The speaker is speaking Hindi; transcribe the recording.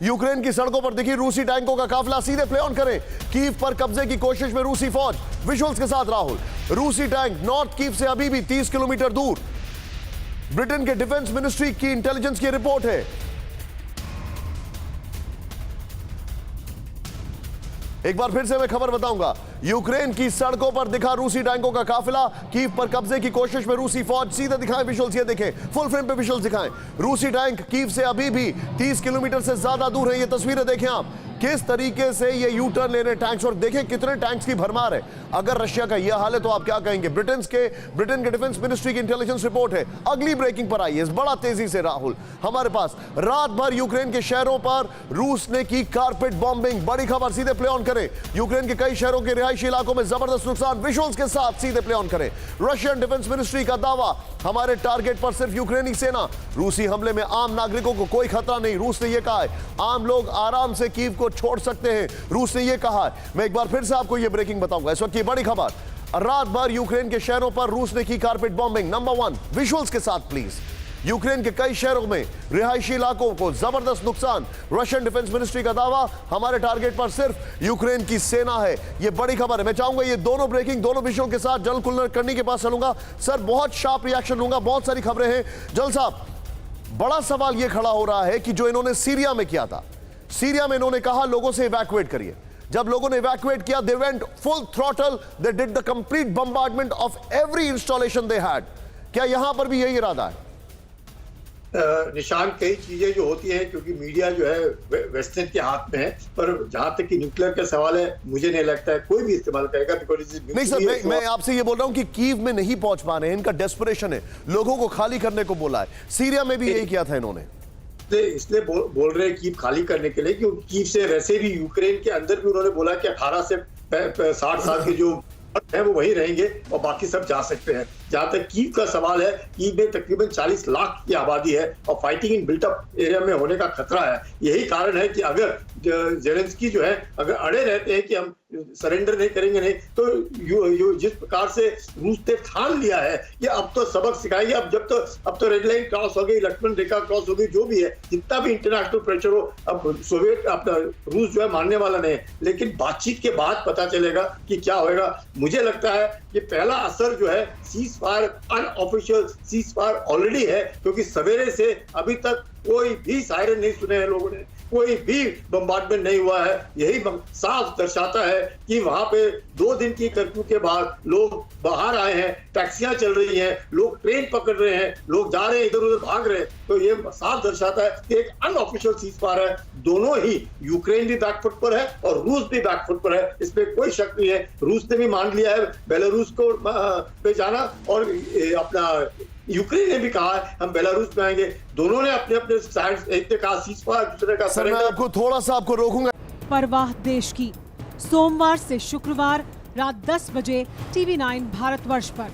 यूक्रेन की सड़कों पर दिखी रूसी टैंकों का काफिला, सीधे प्ले ऑन करें। कीव पर कब्जे की कोशिश में रूसी फौज, विजुअल्स के साथ राहुल। रूसी टैंक नॉर्थ कीव से अभी भी 30 किलोमीटर दूर। ब्रिटेन के डिफेंस मिनिस्ट्री की इंटेलिजेंस की रिपोर्ट है। एक बार फिर से मैं खबर बताऊंगा। यूक्रेन की सड़कों पर दिखा रूसी टैंकों का काफिला, कीव पर कब्जे की कोशिश में रूसी फौज। सीधे दिखाएं विजुअल्स, ये देखें, फुल फ्रेम पे विजुअल्स दिखाएं। रूसी टैंक कीव से अभी भी 30 किलोमीटर से ज्यादा दूर है। ये तस्वीरें देखें आप, किस तरीके से ये यू टर्न ले रहे टैंक्स, और देखें कितने टैंक्स की भरमार है। अगर रशिया का यह हाल है तो आप क्या कहेंगे? ब्रिटेन के डिफेंस मिनिस्ट्री की इंटेलिजेंस रिपोर्ट है। अगली ब्रेकिंग पर आई है बड़ा तेजी से राहुल हमारे पास। रात भर यूक्रेन के शहरों पर रूस ने की कारपेट बॉम्बिंग। बड़ी खबर, सीधे प्ले ऑन करें। यूक्रेन के कई शहरों के रिहायशी इलाकों में जबरदस्त नुकसान, विजुअल्स के साथ सीधे प्ले ऑन करें। रशियन डिफेंस मिनिस्ट्री का दावा, हमारे टारगेट पर सिर्फ यूक्रेनी सेना। रूसी हमले में आम नागरिकों को कोई खतरा नहीं, रूस ने यह कहा है। आम लोग आराम से कीव को छोड़ सकते हैं, रूस ने यह कहा है। मैं एक बार फिर से आपको यह ब्रेकिंग बताऊंगा। इस वक्त की बड़ी खबर, रात भर यूक्रेन के शहरों पर रूस ने की कारपेट बॉम्बिंग। नंबर 1 विजुअल्स के साथ प्लीज। यूक्रेन के कई शहरों में रिहायशी इलाकों को जबरदस्त नुकसान। रशियन डिफेंस मिनिस्ट्री का दावा, हमारे टारगेट पर सिर्फ यूक्रेन की सेना है। यह बड़ी खबर है। मैं चाहूंगा ये दोनों ब्रेकिंग, दोनों विषयों के साथ जल कुलकर्णी के पास चलूंगा। सर, बहुत शार्प रिएक्शन लूंगा, बहुत सारी खबरें हैं। जल साहब, बड़ा सवाल यह खड़ा हो रहा है कि जो इन्होंने सीरिया में किया था, सीरिया में इन्होंने कहा लोगों से इवैक्यूएट करिए। जब लोगों ने इवैक्यूएट किया, they went full throttle, they did the complete bombardment of every installation they had. क्या यहां पर भी यही इरादा है? निशान, कई चीजें जो होती हैं, क्योंकि मीडिया जो है वेस्टर्न के हाथ में है, पर जहां तक कि न्यूक्लियर का सवाल है, मुझे नहीं लगता है कोई भी इस्तेमाल करेगा। नहीं सर, मैं आपसे ये बोल रहा हूं कि कीव में नहीं पहुंच पा रहे हैं, इनका डेस्परेशन है, लोगों को खाली करने को बोला है। सीरिया में भी यही किया था इन्होंने। इसलिए बोल रहे हैं कीव खाली करने के लिए, क्योंकि कीव से वैसे भी यूक्रेन के अंदर भी उन्होंने बोला कि 18 से 60 साल के जो है वो वही रहेंगे और बाकी सब जा सकते हैं। जहां तक कीव का सवाल है, कीव में तकरीबन 40 लाख की आबादी है और फाइटिंग इन बिल्टअप एरिया में होने का खतरा है। यही कारण है कि अगर जेलेंस्की जो है अगर अड़े रहते हैं कि हम सरेंडर नहीं करेंगे, नहीं तो जिस प्रकार से रूस ने ठान लिया है कि अब तो सबक सिखाएंगे। अब तो रेड लाइन क्रॉस हो गई, लक्ष्मण रेखा क्रॉस हो गई, जो भी है, जितना भी इंटरनेशनल प्रेशर हो, अब सोवियत अपना रूस जो है मानने वाला नहीं है। लेकिन बातचीत के बाद पता चलेगा कि क्या होगा। मुझे लगता है कि पहला असर जो है cease fire, unofficial cease fire already है, क्योंकि सवेरे से अभी तक कोई भी सायरन नहीं सुने हैं लोगों ने, कोई भी बम्बार्डमेंट नहीं हुआ है। यही साफ दर्शाता है कि वहां पे 2 दिन की कर्फ्यू के बाद लोग बाहर आए हैं, टैक्सियां चल रही हैं, लोग ट्रेन पकड़ रहे हैं, लोग जा रहे हैं, इधर उधर भाग रहे हैं। तो ये साफ दर्शाता है कि एक अनऑफिशियल सीज फायर है। दोनों ही, यूक्रेन भी बैकफुट पर है और रूस भी बैकफुट पर है, इसमें कोई शक नहीं है। रूस ने भी मान लिया है बेलारूस को पे जाना, और अपना यूक्रेन ने भी कहा है हम बेलारूस में आएंगे। दोनों ने अपने अपने साइड, एक ने कहा सीज फायर, दूसरे का सर, मैं आपको थोड़ा सा रोकूंगा। परवाह देश की, सोमवार से शुक्रवार रात 10 बजे TV9 भारतवर्ष पर।